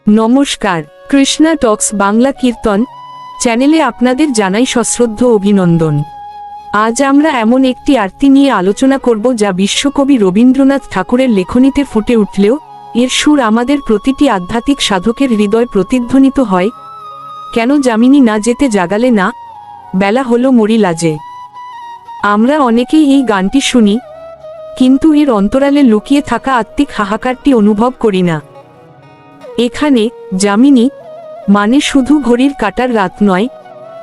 নমস্কার, কৃষ্ণা টক্স বাংলা কীর্তন চ্যানেলে আপনাদের জানাই সশ্রদ্ধ অভিনন্দন। আজ আমরা এমন একটি আরতি নিয়ে আলোচনা করব যা বিশ্বকবি রবীন্দ্রনাথ ঠাকুরের লেখনীতে ফুটে উঠলেও এর সুর আমাদের প্রতিটি আধ্যাত্মিক সাধকের হৃদয় প্রতিধ্বনিত হয়। কেন যামিনী না যেতে জাগালে না, বেলা হলো মরি লাজে। আমরা অনেকেই এই গানটি শুনি, কিন্তু এর অন্তরালে লুকিয়ে থাকা আত্মিক হাহাকারটি অনুভব করি না। এখানে যামিনী মানে শুধু ঘড়ির কাঁটার রাত নয়,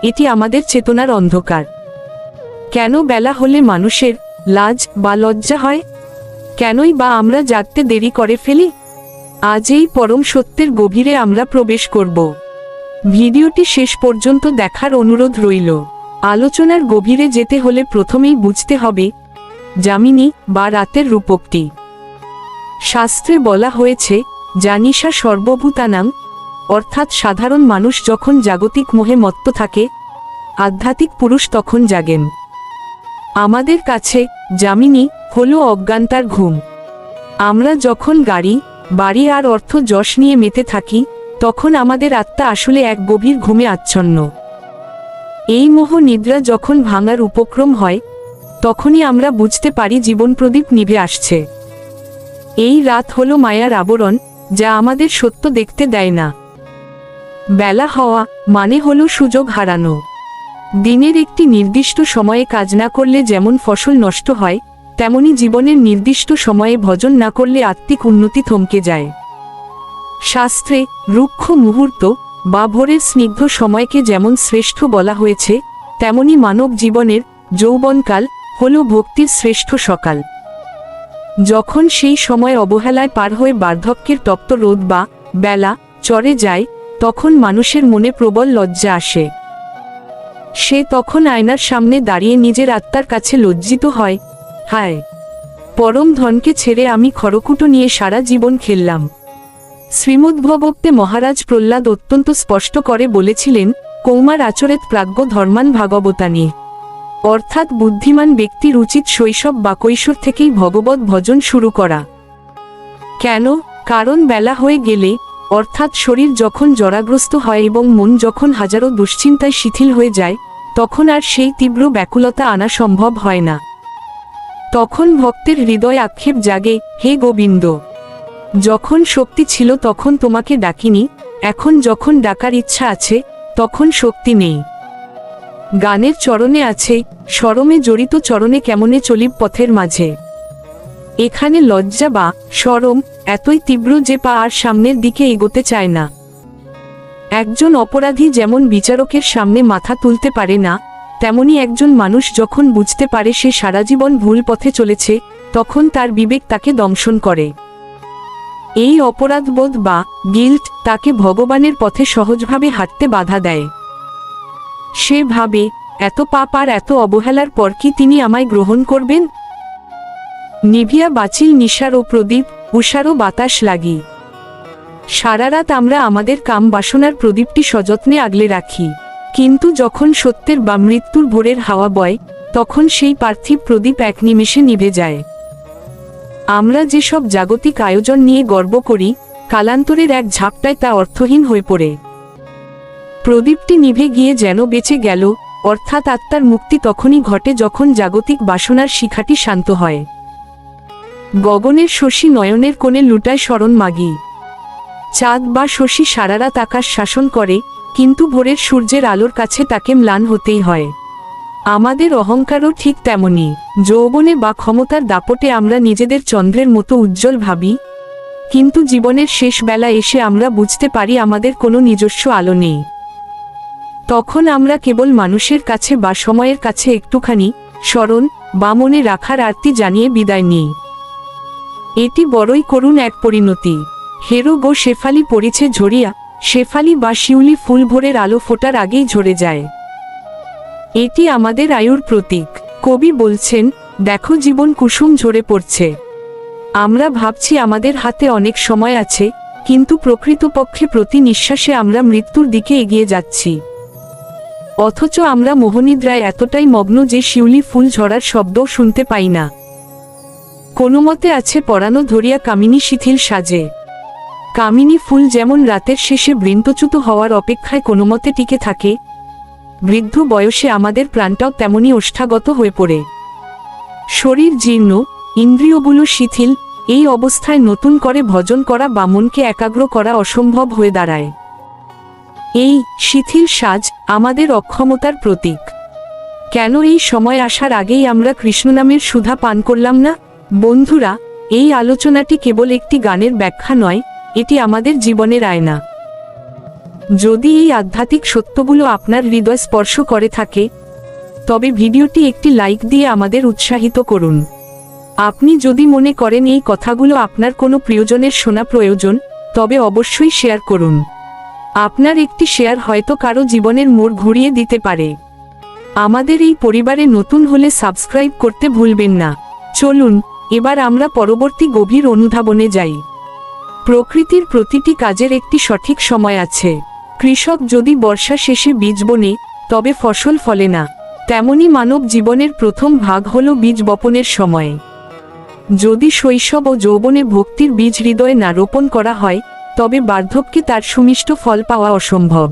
এটি আমাদের চেতনার অন্ধকার। কেন বেলা হলে মানুষের লাজ বা লজ্জা হয়? কেনই বা আমরা জাগতে দেরি করে ফেলি? আজ এই পরম সত্যের গভীরে আমরা প্রবেশ করব। ভিডিওটি শেষ পর্যন্ত দেখার অনুরোধ রইল। আলোচনার গভীরে যেতে হলে প্রথমেই বুঝতে হবে যামিনী বা রাতের রূপকটি। শাস্ত্রে বলা হয়েছে জানিষা সর্বভূতানাং, অর্থাৎ সাধারণ মানুষ যখন জাগতিক মোহে মত্ত থাকে, আধ্যাত্মিক পুরুষ তখন জাগেন। আমাদের কাছে যামিনী হলো অজ্ঞানতার ঘুম। আমরা যখন গাড়ি বাড়ি আর অর্থ যশ নিয়ে মেতে থাকি, তখন আমাদের আত্মা আসলে এক গভীর ঘুমে আচ্ছন্ন। এই মোহ নিদ্রা যখন ভাঙার উপক্রম হয়, তখনই আমরা বুঝতে পারি জীবন প্রদীপ নিভে আসছে। এই রাত হলো মায়ার আবরণ, যা আমাদের সত্য দেখতে দেয় না। বেলা হওয়া মানে হলো সুযোগ হারানো। দিনের একটি নির্দিষ্ট সময়ে কাজ না করলে যেমন ফসল নষ্ট হয়, তেমনি জীবনের নির্দিষ্ট সময়ে ভজন না করলে আত্মিক উন্নতি থমকে যায়। শাস্ত্রে রুক্ষ মুহূর্ত বা ভোরের স্নিগ্ধ সময়কে যেমন শ্রেষ্ঠ বলা হয়েছে, তেমনি মানব জীবনের যৌবনকাল হল ভক্তির শ্রেষ্ঠ সকাল। যখন সেই সময় অবহেলায় পার হয়ে বার্ধক্যের তপ্ত রোদ বা বেলা চড়ে যায়, তখন মানুষের মনে প্রবল লজ্জা আসে। সে তখন আয়নার সামনে দাঁড়িয়ে নিজের আত্মার কাছে লজ্জিত হয়, হায়, পরম ধনকে ছেড়ে আমি খড়কুটো নিয়ে সারা জীবন খেললাম। শ্রীমদ্ভগবতে মহারাজ প্রহ্লাদ অত্যন্ত স্পষ্ট করে বলেছিলেন, কৌমার আচরেত প্রাজ্ঞ ধর্মান ভাগবতানি, অর্থাৎ বুদ্ধিমান ব্যক্তির উচিত শৈশব বা কৈশোর থেকেই ভগবত ভজন শুরু করা। কেন? কারণ বেলা হয়ে গেলে, অর্থাৎ শরীর যখন জরাগ্রস্ত হয় এবং মন যখন হাজারো দুশ্চিন্তায় শিথিল হয়ে যায়, তখন আর সেই তীব্র ব্যাকুলতা আনা সম্ভব হয় না। তখন ভক্তের হৃদয় আক্ষেপ জাগে, হে গোবিন্দ, যখন শক্তি ছিল তখন তোমাকে ডাকিনি, এখন যখন ডাকার ইচ্ছা আছে তখন শক্তি নেই। গানের চরণে আছে, শরমে জড়িত চরণে কেমনে চলিব পথের মাঝে। এখানে লজ্জা বা শরম এতই তীব্র যে পা আর সামনের দিকে এগোতে চায় না। একজন অপরাধী যেমন বিচারকের সামনে মাথা তুলতে পারে না, তেমনি একজন মানুষ যখন বুঝতে পারে সে সারা জীবন ভুল পথে চলেছে, তখন তার বিবেক তাকে দংশন করে। এই অপরাধবোধ বা গিল্ট তাকে ভগবানের পথে সহজভাবে হাঁটতে বাধা দেয়। সে ভাবে, এত পাপ আর এত অবহেলার পর কি তিনি আমায় গ্রহণ করবেন? নিভিয়া বাঁচিল নিশার ও প্রদীপ, উষারও বাতাস লাগি। সারা রাত আমরা আমাদের কাম বাসনার প্রদীপটি সযত্নে আগলে রাখি, কিন্তু যখন সত্যের বা মৃত্যুর ভোরের হাওয়া বয়, তখন সেই পার্থিব প্রদীপ এক নিমেষে নিভে যায়। আমরা যেসব জাগতিক আয়োজন নিয়ে গর্ব করি, কালান্তরের এক ঝাপটায় তা অর্থহীন হয়ে পড়ে। প্রদীপটি নিভে গিয়ে যেন বেঁচে গেল, অর্থাৎ আত্মার মুক্তি তখনই ঘটে যখন জাগতিক বাসনার শিখাটি শান্ত হয়। গগনের শশী নয়নের কোণে লুটায় শরণ মাগি। চাঁদ বা শশী সারারাত আকাশ শাসন করে, কিন্তু ভোরের সূর্যের আলোর কাছে তাকে ম্লান হতেই হয়। আমাদের অহংকারও ঠিক তেমনি। যৌবনে বা ক্ষমতার দাপটে আমরা নিজেদের চন্দ্রের মতো উজ্জ্বল ভাবি, কিন্তু জীবনের শেষ বেলা এসে আমরা বুঝতে পারি আমাদের কোনো নিজস্ব আলো নেই। তখন আমরা কেবল মানুষের কাছে বা সময়ের কাছে একটুখানি স্মরণ বা মনে রাখার আরতি জানিয়ে বিদায় নিই। এটি বড়ই করুণ এক পরিণতি। হেরো গো শেফালি পড়েছে ঝরিয়া, শেফালি বা শিউলি ফুল ভোরের আলো ফোটার আগেই ঝরে যায়। এটি আমাদের আয়ুর প্রতীক। কবি বলছেন, দেখো জীবন কুসুম ঝরে পড়ছে। আমরা ভাবছি আমাদের হাতে অনেক সময় আছে, কিন্তু প্রকৃতপক্ষে প্রতি নিঃশ্বাসে আমরা মৃত্যুর দিকে এগিয়ে যাচ্ছি। অথচ আমরা মোহনিদ্রায় এতটাই মগ্ন যে শিউলি ফুল ঝরার শব্দও শুনতে পাই না। কোনোমতে আছে পরানো ধরিয়া কামিনী শিথিল সাজে। কামিনী ফুল যেমন রাতের শেষে বৃন্তচ্যুত হওয়ার অপেক্ষায় কোনোমতে টিকে থাকে, বৃদ্ধ বয়সে আমাদের প্রাণটাও তেমনি ওষ্ঠাগত হয়ে পড়ে। শরীর জীর্ণ, ইন্দ্রিয়গুলো শিথিল, এই অবস্থায় নতুন করে ভজন করা বা মনকে একাগ্র করা অসম্ভব হয়ে দাঁড়ায়। এই শিথিল সাজ আমাদের অক্ষমতার প্রতীক। কেন এই সময় আসার আগেই আমরা কৃষ্ণনামের সুধা পান করলাম না? বন্ধুরা, এই আলোচনাটি কেবল একটি গানের ব্যাখ্যা নয়, এটি আমাদের জীবনের আয়না। যদি এই আধ্যাত্মিক সত্যগুলো আপনার হৃদয় স্পর্শ করে থাকে, তবে ভিডিওটি একটি লাইক দিয়ে আমাদের উৎসাহিত করুন। আপনি যদি মনে করেন এই কথাগুলো আপনার কোনো প্রিয়জনের শোনা প্রয়োজন, তবে অবশ্যই শেয়ার করুন। আপনার একটি শেয়ার হয়তো কারো জীবনের মোড় ঘুরিয়ে দিতে পারে। আমাদের এই পরিবারে নতুন হলে সাবস্ক্রাইব করতে ভুলবেন না। চলুন এবার আমরা পরবর্তী গভীর অনুধাবনে যাই। প্রকৃতির প্রতিটি কাজের একটি সঠিক সময় আছে। কৃষক যদি বর্ষা শেষে বীজ বোনে, তবে ফসল ফলে না। তেমনি মানব জীবনের প্রথম ভাগ হল বীজ বপনের সময়। যদি শৈশব ও যৌবনে ভক্তির বীজ হৃদয়ে না রোপণ করা হয়, তবে বার্ধক্যে তার সুমিষ্ট ফল পাওয়া অসম্ভব।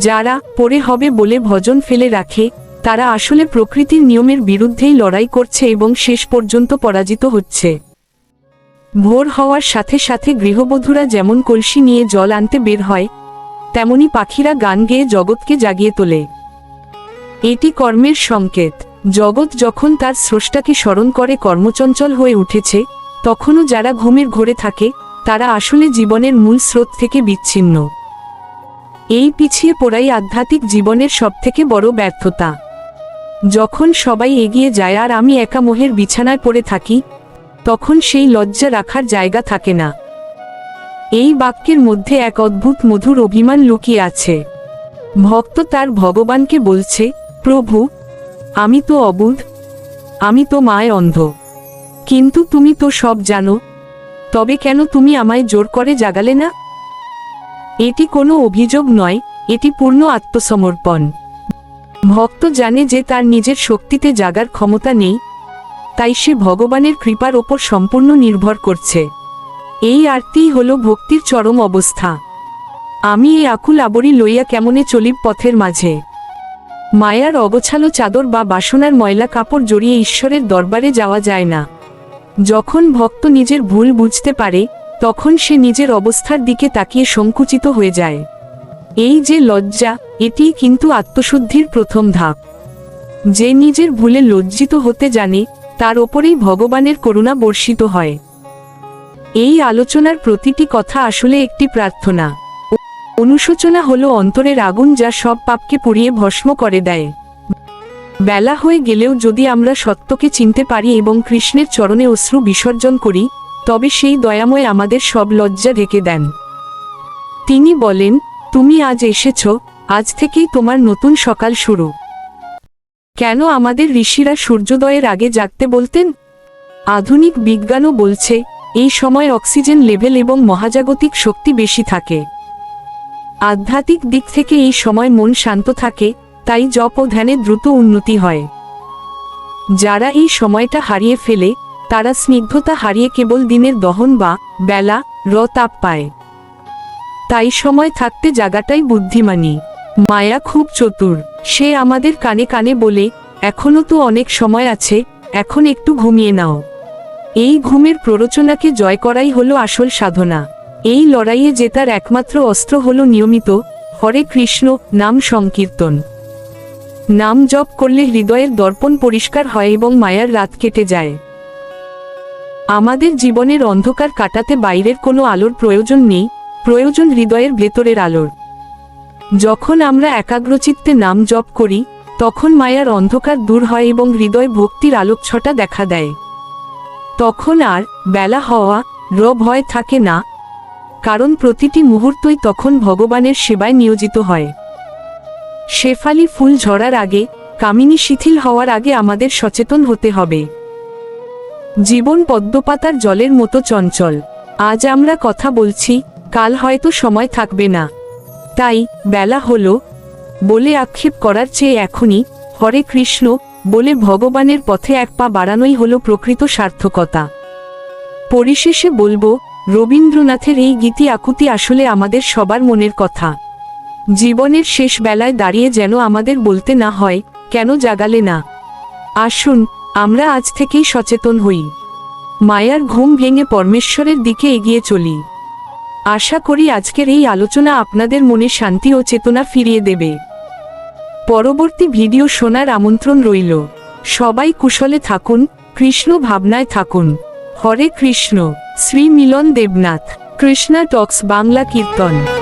যারা পরে হবে বলে ভজন ফেলে রাখে, তারা আসলে প্রকৃতির নিয়মের বিরুদ্ধেই লড়াই করছে এবং শেষ পর্যন্ত পরাজিত হচ্ছে। ভোর হওয়ার সাথে সাথে গৃহবধূরা যেমন কলসি নিয়ে জল আনতে বের হয়, তেমনি পাখিরা গান গেয়ে জগৎকে জাগিয়ে তোলে। এটি কর্মের সংকেত। জগৎ যখন তার স্রষ্টাকে স্মরণ করে কর্মচঞ্চল হয়ে উঠেছে, তখনও যারা ঘুমের ঘোরে থাকে, তারা আসলে জীবনের মূল স্রোত থেকে বিচ্ছিন্ন। এই পিছিয়ে পড়াই আধ্যাত্মিক জীবনের সবথেকে বড় ব্যর্থতা। যখন সবাই এগিয়ে যায় আর আমি একা মোহের বিছানায় পড়ে থাকি, তখন সেই লজ্জা রাখার জায়গা থাকে না। এই বাক্যের মধ্যে এক অদ্ভুত মধুর অভিমান লুকিয়ে আছে। ভক্ত তার ভগবানকে বলছে, প্রভু, আমি তো অবুধ, আমি তো মায় অন্ধ, কিন্তু তুমি তো সব জানো, তবে কেন তুমি আমায় জোর করে জাগালে না? এটি কোনো অভিযোগ নয়, এটি পূর্ণ আত্মসমর্পণ। ভক্ত জানে যে তার নিজের শক্তিতে জাগার ক্ষমতা নেই, তাই সে ভগবানের কৃপার ওপর সম্পূর্ণ নির্ভর করছে। এই আরতিই হল ভক্তির চরম অবস্থা। আমি এই আকুল আবরি লইয়া কেমনে চলিব পথের মাঝে। মায়ার অগোছালো চাদর বা বাসনার ময়লা কাপড় জড়িয়ে ঈশ্বরের দরবারে যাওয়া যায় না। যখন ভক্ত নিজের ভুল বুঝতে পারে, তখন সে নিজের অবস্থার দিকে তাকিয়ে সংকুচিত হয়ে যায়। এই যে লজ্জা, এটি কিন্তু আত্মশুদ্ধির প্রথম ধাপ। যে নিজের ভুলে লজ্জিত হতে জানে, তার ওপরেই ভগবানের করুণা বর্ষিত হয়। এই আলোচনার প্রতিটি কথা আসলে একটি প্রার্থনা। অনুশোচনা হলো অন্তরের আগুন, যা সব পাপকে পুড়িয়ে ভস্ম করে দেয়। বেলা হয়ে গেলেও যদি আমরা সত্যকে চিনতে পারি এবং কৃষ্ণের চরণে অশ্রু বিসর্জন করি, তবে সেই দয়াময় আমাদের সব লজ্জা ঢেকে দেন। তিনি বলেন, তুমি আজ এসেছ, আজ থেকেই তোমার নতুন সকাল শুরু। কেন আমাদের ঋষিরা সূর্যোদয়ের আগে জাগতে বলতেন? আধুনিক বিজ্ঞানও বলছে, এই সময় অক্সিজেন লেভেল এবং মহাজাগতিক শক্তি বেশি থাকে। আধ্যাত্মিক দিক থেকে এই সময় মন শান্ত থাকে, তাই জপ ও ধ্যানে দ্রুত উন্নতি হয়। যারা এই সময়টা হারিয়ে ফেলে, তারা স্নিগ্ধতা হারিয়ে কেবল দিনের দহন বা বেলা তাপ পায়। তাই সময় থাকতে জাগাটাই বুদ্ধিমানী। মায়া খুব চতুর। সে আমাদের কানে কানে বলে, এখনো তো অনেক সময় আছে, এখন একটু ঘুমিয়ে নাও। এই ঘুমের প্ররোচনাকে জয় করাই হলো আসল সাধনা। এই লড়াইয়ে জেতার একমাত্র অস্ত্র হলো নিয়মিত হরে কৃষ্ণ নাম সংকীর্তন। নাম জপ করলে হৃদয়ের দর্পণ পরিষ্কার হয় এবং মায়ার রাত কেটে যায়। আমাদের জীবনের অন্ধকার কাটাতে বাইরের কোনো আলোর প্রয়োজন নেই, প্রয়োজন হৃদয়ের ভেতরের আলোর। যখন আমরা একাগ্রচিত্তে নাম জপ করি, তখন মায়ার অন্ধকার দূর হয় এবং হৃদয় ভক্তির আলোকছটা দেখা দেয়। তখন আর বেলা হওয়া ভয় থাকে না, কারণ প্রতিটি মুহূর্তই তখন ভগবানের সেবায় নিয়োজিত হয়। শেফালি ফুল ঝরার আগে, কামিনী শিথিল হওয়ার আগে আমাদের সচেতন হতে হবে। জীবন পদ্মপাতার জলের মতো চঞ্চল। আজ আমরা কথা বলছি, কাল হয়তো সময় থাকবে না। তাই বেলা হলো বলে আক্ষেপ করার চেয়ে এখনই হরে কৃষ্ণ বলে ভগবানের পথে এক পা বাড়ানোই হলো প্রকৃত সার্থকতা। পরিশেষে বলবো, রবীন্দ্রনাথের এই গীতি আকুতি আসলে আমাদের সবার মনের কথা। জীবনের শেষ বেলায় দাঁড়িয়ে যেন আমাদের বলতে না হয়, কেন জাগালে না। আসুন আমরা আজ থেকেই সচেতন হই, মায়ার ঘুম ভেঙে পরমেশ্বরের দিকে এগিয়ে চলি। আশা করি আজকের এই আলোচনা আপনাদের মনে শান্তি ও চেতনা ফিরিয়ে দেবে। পরবর্তী ভিডিও শোনার আমন্ত্রণ রইল। সবাই কুশলে থাকুন, কৃষ্ণ ভাবনায় থাকুন। হরে কৃষ্ণ। শ্রী মিলন দেবনাথ, কৃষ্ণা টক্স বাংলা কীর্তন।